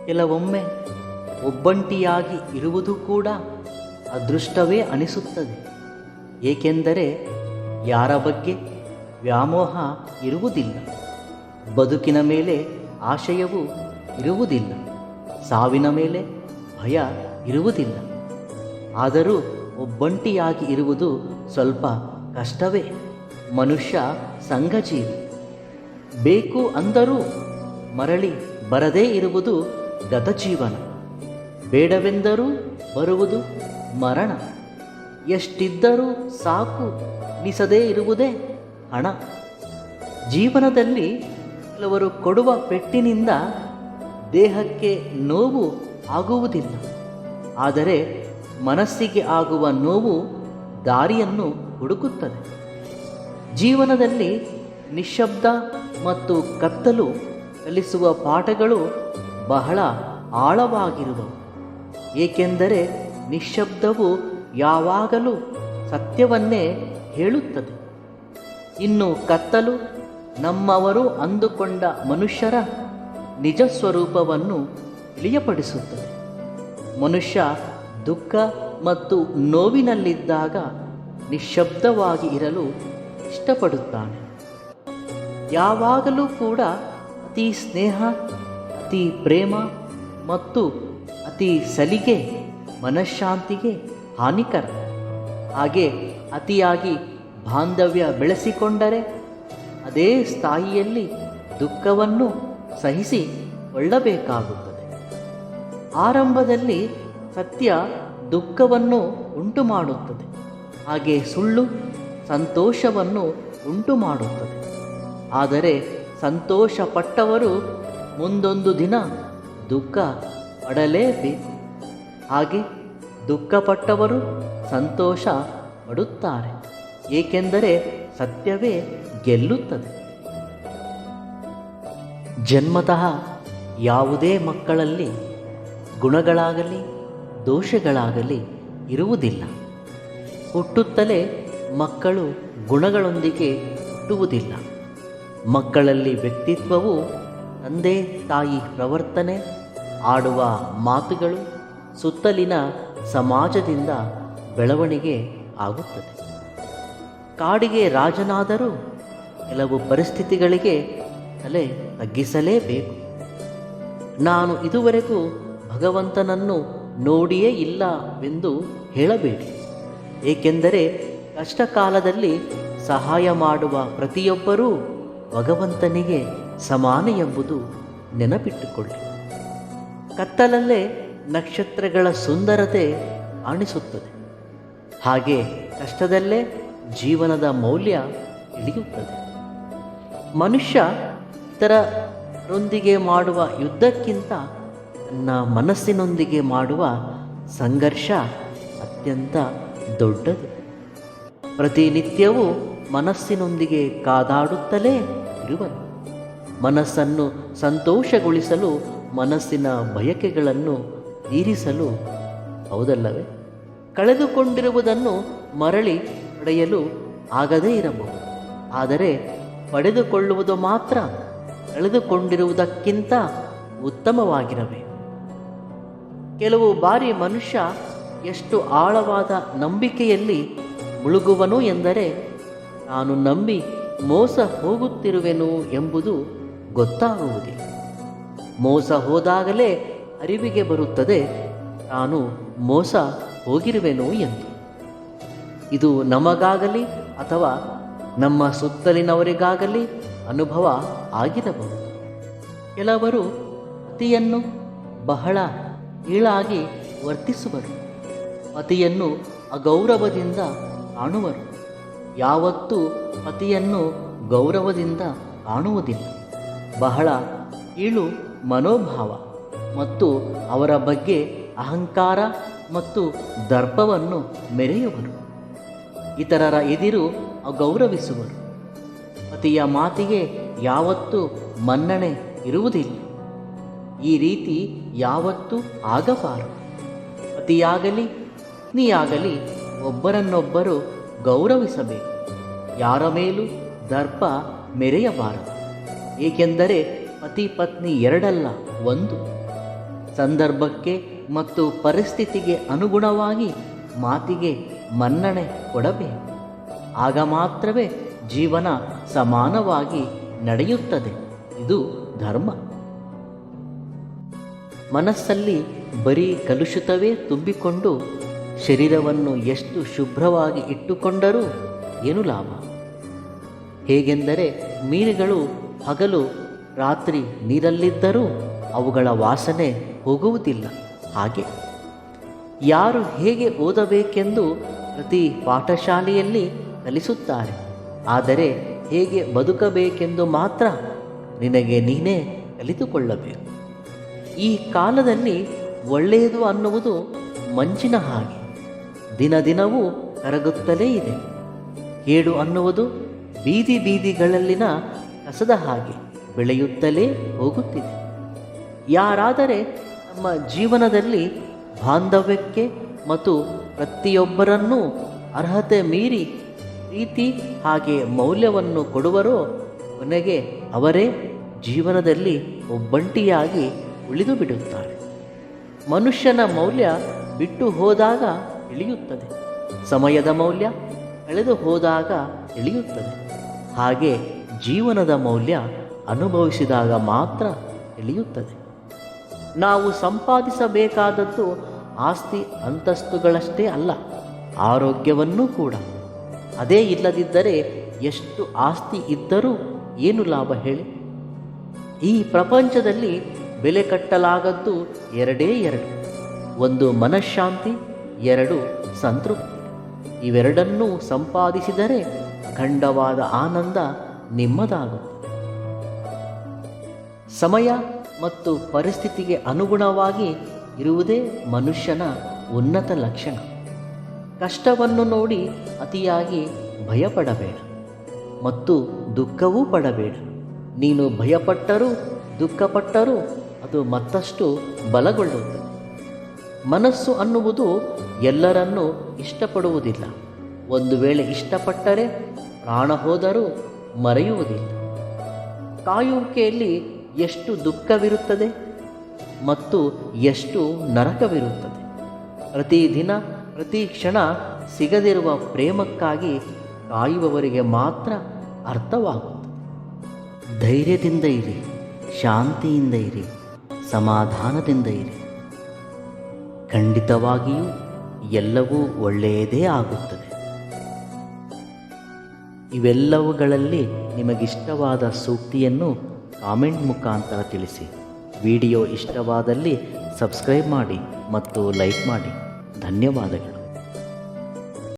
ಕೆಲವೊಮ್ಮೆ ಒಬ್ಬಂಟಿಯಾಗಿ ಇರುವುದು ಕೂಡ ಅದೃಷ್ಟವೇ ಅನಿಸುತ್ತದೆ. ಏಕೆಂದರೆ ಯಾರ ಬಗ್ಗೆ ವ್ಯಾಮೋಹ ಇರುವುದಿಲ್ಲ, ಬದುಕಿನ ಮೇಲೆ ಆಶಯವೂ ಇರುವುದಿಲ್ಲ, ಸಾವಿನ ಮೇಲೆ ಭಯ ಇರುವುದಿಲ್ಲ. ಆದರೂ ಒಬ್ಬಂಟಿಯಾಗಿ ಇರುವುದು ಸ್ವಲ್ಪ ಕಷ್ಟವೇ. ಮನುಷ್ಯ ಸಂಘಜೀವಿ. ಬೇಕು ಅಂದರೂ ಮರಳಿ ಬರದೇ ಇರುವುದು ಗತಜೀವನ. ಬೇಡವೆಂದರೂ ಬರುವುದು ಮರಣ. ಎಷ್ಟಿದ್ದರೂ ಸಾಕು ನಿಸದೇ ಇರುವುದೇ ಹಣ. ಜೀವನದಲ್ಲಿ ಕೆಲವರು ಕೊಡುವ ಪೆಟ್ಟಿನಿಂದ ದೇಹಕ್ಕೆ ನೋವು ಆಗುವುದಿಲ್ಲ, ಆದರೆ ಮನಸ್ಸಿಗೆ ಆಗುವ ನೋವು ದಾರಿಯನ್ನು ಹುಡುಕುತ್ತದೆ. ಜೀವನದಲ್ಲಿ ನಿಶ್ಶಬ್ದ ಮತ್ತು ಕತ್ತಲು ಕಲಿಸುವ ಪಾಠಗಳು ಬಹಳ ಆಳವಾಗಿರುವವು. ಏಕೆಂದರೆ ನಿಶ್ಶಬ್ದವು ಯಾವಾಗಲೂ ಸತ್ಯವನ್ನೇ ಹೇಳುತ್ತದೆ. ಇನ್ನು ಕತ್ತಲು ನಮ್ಮವರು ಅಂದುಕೊಂಡ ಮನುಷ್ಯರ ನಿಜ ಸ್ವರೂಪವನ್ನು ತಿಳಿಯಪಡಿಸುತ್ತದೆ. ಮನುಷ್ಯ ದುಃಖ ಮತ್ತು ನೋವಿನಲ್ಲಿದ್ದಾಗ ನಿಶ್ಶಬ್ದವಾಗಿ ಇರಲು ಇಷ್ಟಪಡುತ್ತಾನೆ. ಯಾವಾಗಲೂ ಕೂಡ ಅತಿ ಸ್ನೇಹ, ಅತಿ ಪ್ರೇಮ ಮತ್ತು ಅತಿ ಸಲಿಗೆ ಮನಃಶಾಂತಿಗೆ ಹಾನಿಕರ. ಹಾಗೆ ಅತಿಯಾಗಿ ಬಾಂಧವ್ಯ ಬೆಳೆಸಿಕೊಂಡರೆ ಅದೇ ಸ್ಥಾಯಿಯಲ್ಲಿ ದುಃಖವನ್ನು ಸಹಿಸಿಕೊಳ್ಳಬೇಕಾಗುತ್ತದೆ. ಆರಂಭದಲ್ಲಿ ಸತ್ಯ ದುಃಖವನ್ನು ಉಂಟು ಮಾಡುತ್ತದೆ, ಹಾಗೆ ಸುಳ್ಳು ಸಂತೋಷವನ್ನು ಉಂಟು ಮಾಡುತ್ತದೆ. ಆದರೆ ಸಂತೋಷಪಟ್ಟವರು ಮುಂದೊಂದು ದಿನ ದುಃಖ ಪಡಲೇಬೇಕು. ಹಾಗೆ ದುಃಖಪಟ್ಟವರು ಸಂತೋಷ ಪಡುತ್ತಾರೆ, ಏಕೆಂದರೆ ಸತ್ಯವೇ ಗೆಲ್ಲುತ್ತದೆ. ಜನ್ಮತಃ ಯಾವುದೇ ಮಕ್ಕಳಲ್ಲಿ ಗುಣಗಳಾಗಲಿ ದೋಷಗಳಾಗಲಿ ಇರುವುದಿಲ್ಲ. ಹುಟ್ಟುತ್ತಲೇ ಮಕ್ಕಳು ಗುಣಗಳೊಂದಿಗೆ ಹುಟ್ಟುವುದಿಲ್ಲ. ಮಕ್ಕಳಲ್ಲಿ ವ್ಯಕ್ತಿತ್ವವು ತಂದೆ ತಾಯಿ ಪ್ರವರ್ತನೆ, ಆಡುವ ಮಾತುಗಳು, ಸುತ್ತಲಿನ ಸಮಾಜದಿಂದ ಬೆಳವಣಿಗೆ ಆಗುತ್ತದೆ. ಕಾಡಿಗೆ ರಾಜನಾದರೂ ಕೆಲವು ಪರಿಸ್ಥಿತಿಗಳಿಗೆ ತಲೆ ತಗ್ಗಿಸಲೇಬೇಕು. ನಾನು ಇದುವರೆಗೂ ಭಗವಂತನನ್ನು ನೋಡಿಯೇ ಇಲ್ಲವೆಂದು ಹೇಳಬೇಡಿ. ಏಕೆಂದರೆ ಕಷ್ಟ ಕಾಲದಲ್ಲಿ ಸಹಾಯ ಮಾಡುವ ಪ್ರತಿಯೊಬ್ಬರೂ ಭಗವಂತನಿಗೆ ಸಮಾನ ಎಂಬುದು ನೆನಪಿಟ್ಟುಕೊಳ್ಳಿ. ಕತ್ತಲಲ್ಲೇ ನಕ್ಷತ್ರಗಳ ಸುಂದರತೆ ಕಾಣಿಸುತ್ತದೆ. ಹಾಗೆ ಕಷ್ಟದಲ್ಲೇ ಜೀವನದ ಮೌಲ್ಯ ತಿಳಿಯುತ್ತದೆ. ಮನುಷ್ಯ ಇತರರೊಂದಿಗೆ ಮಾಡುವ ಯುದ್ಧಕ್ಕಿಂತ ತನ್ನ ಮನಸ್ಸಿನೊಂದಿಗೆ ಮಾಡುವ ಸಂಘರ್ಷ ಅತ್ಯಂತ ದೊಡ್ಡದು. ಪ್ರತಿನಿತ್ಯವೂ ಮನಸ್ಸಿನೊಂದಿಗೆ ಕಾದಾಡುತ್ತಲೇ ಇರುವನು. ಮನಸ್ಸನ್ನು ಸಂತೋಷಗೊಳಿಸಲು, ಮನಸ್ಸಿನ ಬಯಕೆಗಳನ್ನು ತೀರಿಸಲು, ಹೌದಲ್ಲವೇ? ಕಳೆದುಕೊಂಡಿರುವುದನ್ನು ಮರಳಿ ಪಡೆಯಲು ಆಗದೇ ಇರಬಹುದು, ಆದರೆ ಪಡೆದುಕೊಳ್ಳುವುದು ಮಾತ್ರ ಕಳೆದುಕೊಂಡಿರುವುದಕ್ಕಿಂತ ಉತ್ತಮವಾಗಿರಬೇಕು. ಕೆಲವು ಬಾರಿ ಮನುಷ್ಯ ಎಷ್ಟು ಆಳವಾದ ನಂಬಿಕೆಯಲ್ಲಿ ಮುಳುಗುವನು ಎಂದರೆ ನಾನು ನಂಬಿ ಮೋಸ ಹೋಗುತ್ತಿರುವೆನು ಎಂಬುದು ಗೊತ್ತಾಗುವುದಿಲ್ಲ. ಮೋಸ ಹೋದಾಗಲೇ ಅರಿವಿಗೆ ಬರುತ್ತದೆ ನಾನು ಮೋಸ ಹೋಗಿರುವೆನು ಎಂದು. ಇದು ನಮಗಾಗಲಿ ಅಥವಾ ನಮ್ಮ ಸುತ್ತಲಿನವರಿಗಾಗಲಿ ಅನುಭವ ಆಗಿರಬಹುದು. ಕೆಲವರು ಪತಿಯನ್ನು ಬಹಳ ಕೀಳಾಗಿ ವರ್ತಿಸುವರು, ಪತಿಯನ್ನು ಅಗೌರವದಿಂದ ಕಾಣುವರು. ಯಾವತ್ತೂ ಪತಿಯನ್ನು ಗೌರವದಿಂದ ಕಾಣುವುದಿಲ್ಲ. ಬಹಳ ಕೀಳು ಮನೋಭಾವ ಮತ್ತು ಅವರ ಬಗ್ಗೆ ಅಹಂಕಾರ ಮತ್ತು ದರ್ಪವನ್ನು ಮೆರೆಯುವರು. ಇತರರ ಎದುರು ಅಗೌರವಿಸುವರು. ಪತಿಯ ಮಾತಿಗೆ ಯಾವತ್ತೂ ಮನ್ನಣೆ ಇರುವುದಿಲ್ಲ. ಈ ರೀತಿ ಯಾವತ್ತೂ ಆಗಬಾರದು. ಪತಿಯಾಗಲಿ ಪತ್ನಿಯಾಗಲಿ ಒಬ್ಬರನ್ನೊಬ್ಬರು ಗೌರವಿಸಬೇಕು. ಯಾರ ಮೇಲೂ ದರ್ಪ ಮೆರೆಯಬಾರದು. ಏಕೆಂದರೆ ಪತಿ ಪತ್ನಿ ಎರಡಲ್ಲ, ಒಂದು. ಸಂದರ್ಭಕ್ಕೆ ಮತ್ತು ಪರಿಸ್ಥಿತಿಗೆ ಅನುಗುಣವಾಗಿ ಮಾತಿಗೆ ಮನ್ನಣೆ ಕೊಡಬೇಕು. ಆಗ ಮಾತ್ರವೇ ಜೀವನ ಸಮಾನವಾಗಿ ನಡೆಯುತ್ತದೆ. ಇದು ಧರ್ಮ. ಮನಸ್ಸಲ್ಲಿ ಬರೀ ಕಲುಷಿತವೇ ತುಂಬಿಕೊಂಡು ಶರೀರವನ್ನು ಎಷ್ಟು ಶುಭ್ರವಾಗಿ ಇಟ್ಟುಕೊಂಡರೂ ಏನು ಲಾಭ? ಹೇಗೆಂದರೆ ಮೀನುಗಳು ಹಗಲು ರಾತ್ರಿ ನೀರಲ್ಲಿದ್ದರೂ ಅವುಗಳ ವಾಸನೆ ಹೋಗುವುದಿಲ್ಲ. ಹಾಗೆ ಯಾರು ಹೇಗೆ ಓದಬೇಕೆಂದು ಪ್ರತಿ ಪಾಠಶಾಲೆಯಲ್ಲಿ ಕಲಿಸುತ್ತಾರೆ, ಆದರೆ ಹೇಗೆ ಬದುಕಬೇಕೆಂದು ಮಾತ್ರ ನಿನಗೆ ನೀನೇ ಕಲಿತುಕೊಳ್ಳಬೇಕು. ಈ ಕಾಲದಲ್ಲಿ ಒಳ್ಳೆಯದು ಅನ್ನುವುದು ಮಂಚಿನ ಹಾಗೆ ದಿನ ದಿನವೂ ಕರಗುತ್ತಲೇ ಇದೆ. ಕೇಡು ಅನ್ನುವುದು ಬೀದಿ ಬೀದಿಗಳಲ್ಲಿನ ಕಸದ ಹಾಗೆ ಬೆಳೆಯುತ್ತಲೇ ಹೋಗುತ್ತಿದೆ. ಯಾರಾದರೆ ತಮ್ಮ ಜೀವನದಲ್ಲಿ ಬಾಂಧವ್ಯಕ್ಕೆ ಮತ್ತು ಪ್ರತಿಯೊಬ್ಬರನ್ನೂ ಅರ್ಹತೆ ಮೀರಿ ಪ್ರೀತಿ ಹಾಗೆ ಮೌಲ್ಯವನ್ನು ಕೊಡುವರೋ ಕೊನೆಗೆ ಅವರೇ ಜೀವನದಲ್ಲಿ ಒಬ್ಬಂಟಿಯಾಗಿ ಉಳಿದು ಬಿಡುತ್ತಾರೆ. ಮನುಷ್ಯನ ಮೌಲ್ಯ ಬಿಟ್ಟು ಹೋದಾಗ ತಿಳಿಯುತ್ತದೆ, ಸಮಯದ ಮೌಲ್ಯ ಕಳೆದು ಹೋದಾಗ ತಿಳಿಯುತ್ತದೆ. ಹಾಗೆ ಜೀವನದ ಮೌಲ್ಯ ಅನುಭವಿಸಿದಾಗ ಮಾತ್ರ ತಿಳಿಯುತ್ತದೆ. ನಾವು ಸಂಪಾದಿಸಬೇಕಾದದ್ದು ಆಸ್ತಿ ಅಂತಸ್ತುಗಳಷ್ಟೇ ಅಲ್ಲ, ಆರೋಗ್ಯವನ್ನೂ ಕೂಡ. ಅದೇ ಇಲ್ಲದಿದ್ದರೆ ಎಷ್ಟು ಆಸ್ತಿ ಇದ್ದರೂ ಏನು ಲಾಭ ಹೇಳಿ? ಈ ಪ್ರಪಂಚದಲ್ಲಿ ಬೆಲೆ ಕಟ್ಟಲಾಗದ್ದು ಎರಡೇ ಎರಡು. ಒಂದು ಮನಃಶಾಂತಿ, ಎರಡು ಸಂತೃಪ್ತಿ. ಇವೆರಡನ್ನೂ ಸಂಪಾದಿಸಿದರೆ ಅಖಂಡವಾದ ಆನಂದ ನಿಮ್ಮದಾಗುತ್ತೆ. ಸಮಯ ಮತ್ತು ಪರಿಸ್ಥಿತಿಗೆ ಅನುಗುಣವಾಗಿ ಇರುವುದೇ ಮನುಷ್ಯನ ಉನ್ನತ ಲಕ್ಷಣ. ಕಷ್ಟವನ್ನು ನೋಡಿ ಅತಿಯಾಗಿ ಭಯಪಡಬೇಡ ಮತ್ತು ದುಃಖವೂ ಪಡಬೇಡ. ನೀನು ಭಯಪಟ್ಟರೂ ದುಃಖಪಟ್ಟರೂ ಅದು ಮತ್ತಷ್ಟು ಬಲಗೊಳ್ಳುತ್ತದೆ. ಮನಸ್ಸು ಅನ್ನುವುದು ಎಲ್ಲರನ್ನೂ ಇಷ್ಟಪಡುವುದಿಲ್ಲ. ಒಂದು ವೇಳೆ ಇಷ್ಟಪಟ್ಟರೆ ಪ್ರಾಣ ಹೋದರೂ ಮರೆಯುವುದಿಲ್ಲ. ಕಾಯುವಿಕೆಯಲ್ಲಿ ಎಷ್ಟು ದುಃಖವಿರುತ್ತದೆ ಮತ್ತು ಎಷ್ಟು ನರಕವಿರುತ್ತದೆ. ಪ್ರತಿದಿನ ಪ್ರತಿ ಕ್ಷಣ ಸಿಗದಿರುವ ಪ್ರೇಮಕ್ಕಾಗಿ ಕಾಯುವವರಿಗೆ ಮಾತ್ರ ಅರ್ಥವಾಗುತ್ತದೆ. ಧೈರ್ಯದಿಂದ ಇರಿ, ಶಾಂತಿಯಿಂದ ಇರಿ, ಸಮಾಧಾನದಿಂದ ಇರಿ. ಖಂಡಿತವಾಗಿಯೂ ಎಲ್ಲವೂ ಒಳ್ಳೆಯದೇ ಆಗುತ್ತದೆ. ಇವೆಲ್ಲವುಗಳಲ್ಲಿ ನಿಮಗಿಷ್ಟವಾದ ಸೂಕ್ತಿಯನ್ನು ಕಾಮೆಂಟ್ ಮುಖಾಂತರ ತಿಳಿಸಿ. ವಿಡಿಯೋ ಇಷ್ಟವಾದಲ್ಲಿ ಸಬ್ಸ್ಕ್ರೈಬ್ ಮಾಡಿ ಮತ್ತು ಲೈಕ್ ಮಾಡಿ. ಧನ್ಯವಾದಗಳು.